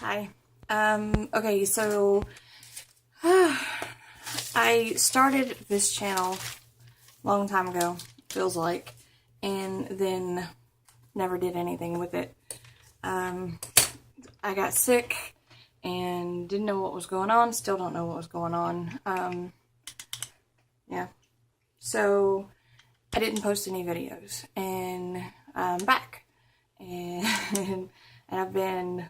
Hi. Okay, so I started this channel a long time ago, feels like, and then never did anything with it. I got sick and didn't know what was going on, still don't know what was going on. Yeah. So I didn't post any videos, and I'm back. And I've been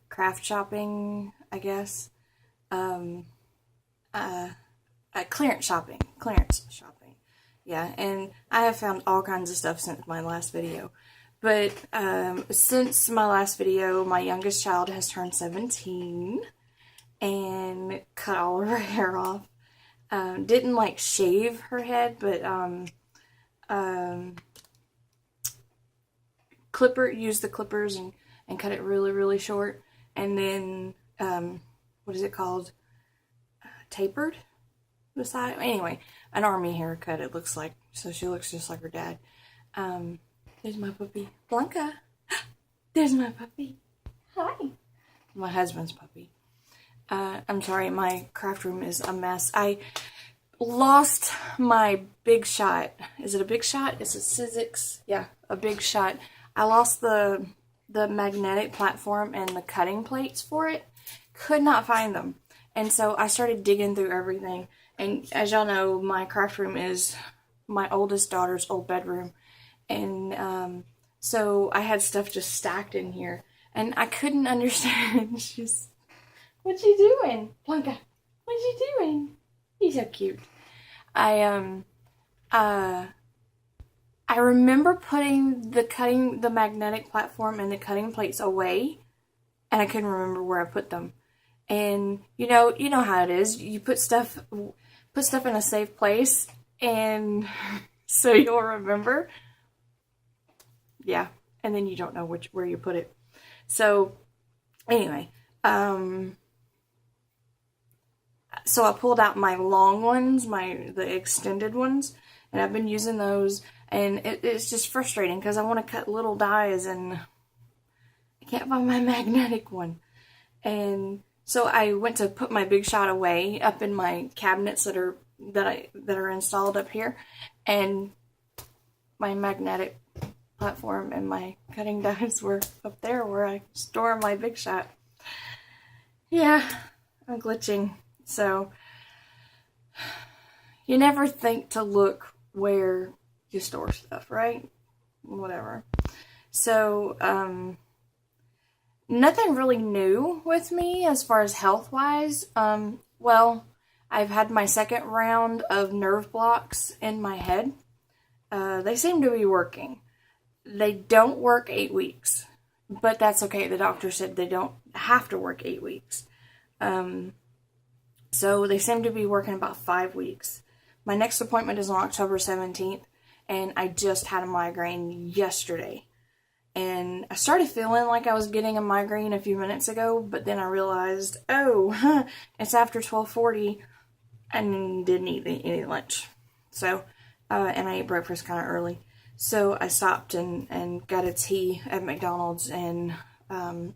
craft shopping, I guess. Clearance shopping. Yeah, and I have found all kinds of stuff since my last video. But since my last video, my youngest child has turned 17 and cut all of her hair off. Didn't like shave her head, but used the clippers and cut it really, really short. And then, what is it called? Tapered the side. Anyway, an army haircut, it looks like. So she looks just like her dad. There's my puppy, Blanca. There's my puppy. Hi. My husband's puppy. I'm sorry, my craft room is a mess. I lost my big shot. Is it a big shot? It's a Sizzix. Yeah, a big shot. I lost the magnetic platform and the cutting plates for it. Could not find them. And so I started digging through everything. And as y'all know, my craft room is my oldest daughter's old bedroom. And so I had stuff just stacked in here. And I couldn't understand. She's, what's she doing? Blanca, what's she doing? He's so cute. I remember putting the magnetic platform and the cutting plates away, and I couldn't remember where I put them. And you know how it is. You put stuff in a safe place, and so you'll remember. Yeah, and then you don't know where you put it. So anyway, so I pulled out my long ones, the extended ones, and I've been using those. And it's just frustrating because I want to cut little dies and I can't find my magnetic one. And so I went to put my big shot away up in my cabinets that are installed up here, and my magnetic platform and my cutting dies were up there where I store my big shot. Yeah, I'm glitching. So you never think to look where you store stuff, right? Whatever. So, nothing really new with me as far as health-wise. Well, I've had my second round of nerve blocks in my head. They seem to be working. They don't work 8 weeks, but that's okay. The doctor said they don't have to work 8 weeks. So they seem to be working about 5 weeks. My next appointment is on October 17th. And I just had a migraine yesterday. And I started feeling like I was getting a migraine a few minutes ago, but then I realized, oh, it's after 12:40 and didn't eat any lunch. So, and I ate breakfast kind of early. So I stopped and got a tea at McDonald's and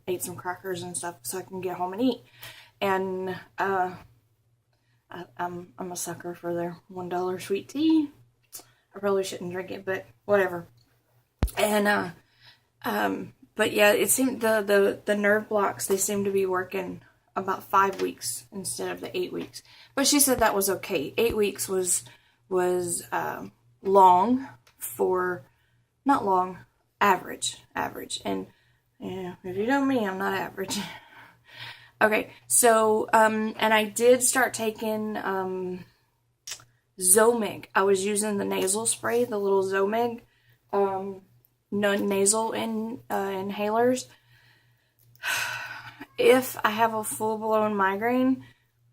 ate some crackers and stuff so I can get home and eat. And I'm a sucker for their $1 sweet tea. I probably shouldn't drink it, but whatever. And, but yeah, it seemed the nerve blocks, they seem to be working about 5 weeks instead of the 8 weeks. But she said that was okay. 8 weeks was long for, not long, average. And, yeah, if you know me, I'm not average. Okay, so, and I did start taking, Zomig. I was using the nasal spray, the little Zomig nasal inhalers. If I have a full-blown migraine,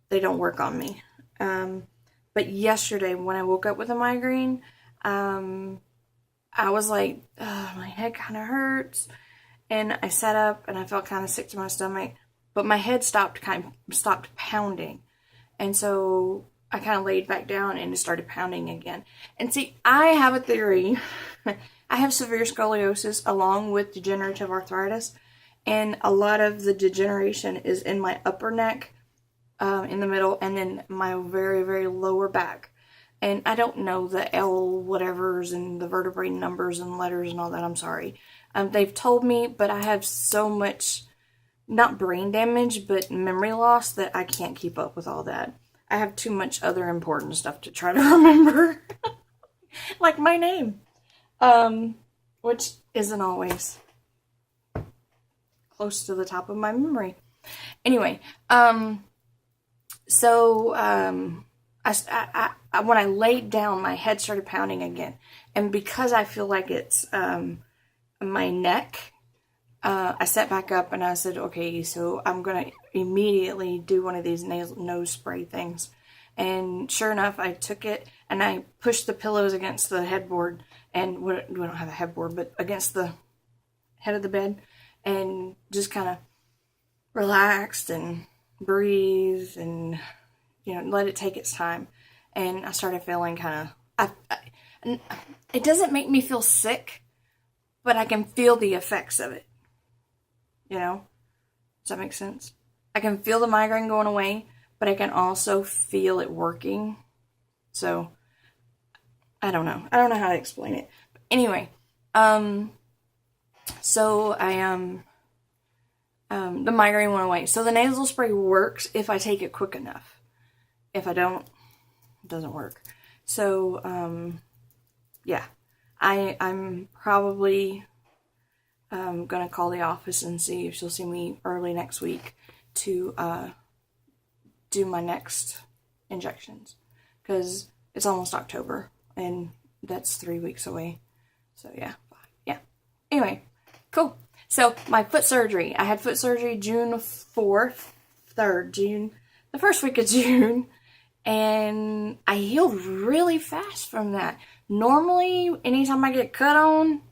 they don't work on me. But yesterday, when I woke up with a migraine, I was like, my head kind of hurts. And I sat up and I felt kind of sick to my stomach. But my head stopped pounding. And so I kind of laid back down and it started pounding again. And see, I have a theory. I have severe scoliosis along with degenerative arthritis. and a lot of the degeneration is in my upper neck, in the middle, and then my very, very lower back. And I don't know the L whatevers and the vertebrae numbers and letters and all that. I'm sorry. They've told me, but I have so much, not brain damage, but memory loss that I can't keep up with all that. I have too much other important stuff to try to remember. Like my name. Which isn't always close to the top of my memory. Anyway, so when I laid down, my head started pounding again. And because I feel like it's my neck, I sat back up and I said, okay, so I'm going to immediately do one of these nose spray things. And sure enough, I took it and I pushed the pillows against the headboard. And we don't have a headboard, but against the head of the bed. And just kind of relaxed and breathed and, let it take its time. And I started feeling kind of, it doesn't make me feel sick, but I can feel the effects of it. Does that make sense? I can feel the migraine going away, but I can also feel it working. So, I don't know. I don't know how to explain it. But anyway, so I the migraine went away. So the nasal spray works if I take it quick enough. If I don't, it doesn't work. So, yeah. I'm probably gonna call the office and see if she'll see me early next week to do my next injections, because it's almost October and that's 3 weeks away. So yeah. Anyway, cool. So my foot surgery, I had foot surgery June 4th, the first week of June, and I healed really fast from that. Normally, anytime I get cut on,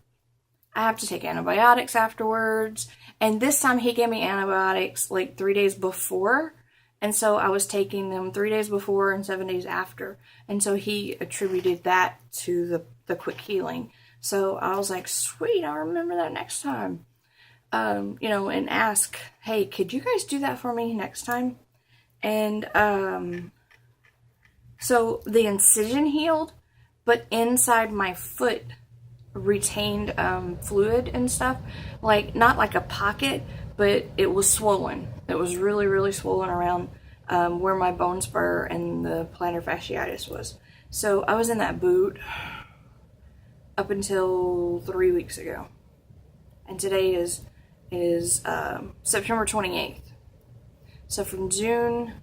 I have to take antibiotics afterwards. And this time he gave me antibiotics like 3 days before. And so I was taking them 3 days before and 7 days after. And so he attributed that to the quick healing. So I was like, sweet, I'll remember that next time. And ask, hey, could you guys do that for me next time? And so the incision healed, but inside my foot retained fluid and stuff, like not like a pocket, but it was swollen. It was really, really swollen around where my bone spur and the plantar fasciitis was. So I was in that boot up until 3 weeks ago, and today is September 28th. So from June,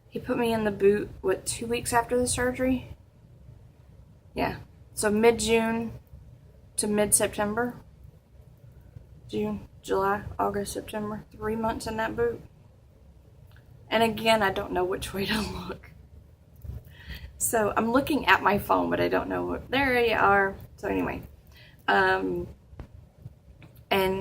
he put me in the boot 2 weeks after the surgery. Yeah, so mid-June to mid-September. June, July, August, September. 3 months in that boot. And again, I don't know which way to look. So I'm looking at my phone, but I don't know what. There you are. So anyway, and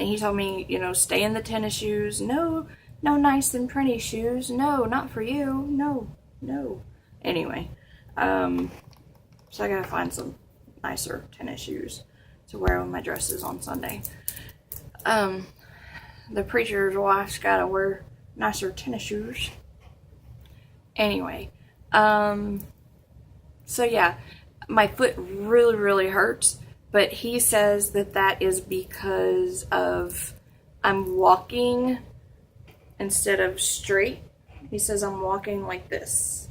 he told me, stay in the tennis shoes. No nice and pretty shoes. No, not for you. No. Anyway, so I gotta find some nicer tennis shoes to wear with my dresses on Sunday. The preacher's wife's gotta wear nicer tennis shoes. Anyway, so yeah, my foot really, really hurts, but he says that is because of I'm walking instead of straight. He says I'm walking like this.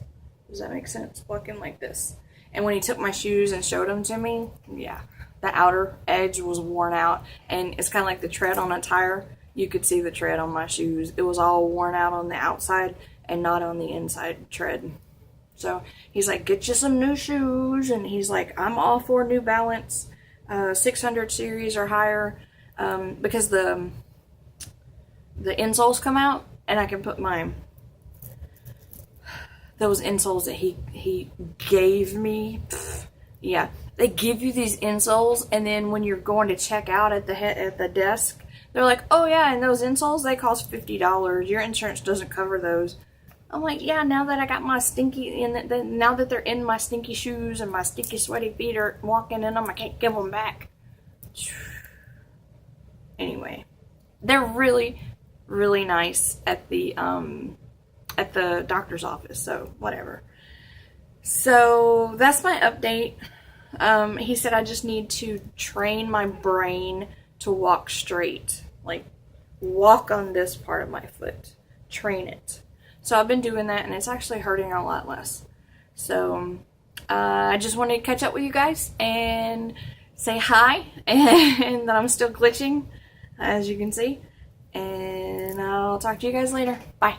Does that make sense? Walking like this. And when he took my shoes and showed them to me, yeah, the outer edge was worn out, and it's kind of like the tread on a tire. You could see the tread on my shoes. It was all worn out on the outside and not on the inside tread. So he's like, get you some new shoes. And he's like, I'm all for New Balance 600 series or higher, because the insoles come out, and I can put those insoles that he gave me. Yeah, they give you these insoles, and then when you're going to check out at the desk, they're like, oh yeah, and those insoles, they cost $50. Your insurance doesn't cover those. I'm like, yeah, now that I got my now that they're in my stinky shoes and my stinky sweaty feet are walking in them, I can't give them back. Anyway, they're really, really nice at the doctor's office, so whatever. So that's my update. He said I just need to train my brain to walk straight, like walk on this part of my foot, train it. So I've been doing that, and it's actually hurting a lot less. So I just wanted to catch up with you guys and say hi, and that I'm still glitching, as you can see. And I'll talk to you guys later. Bye.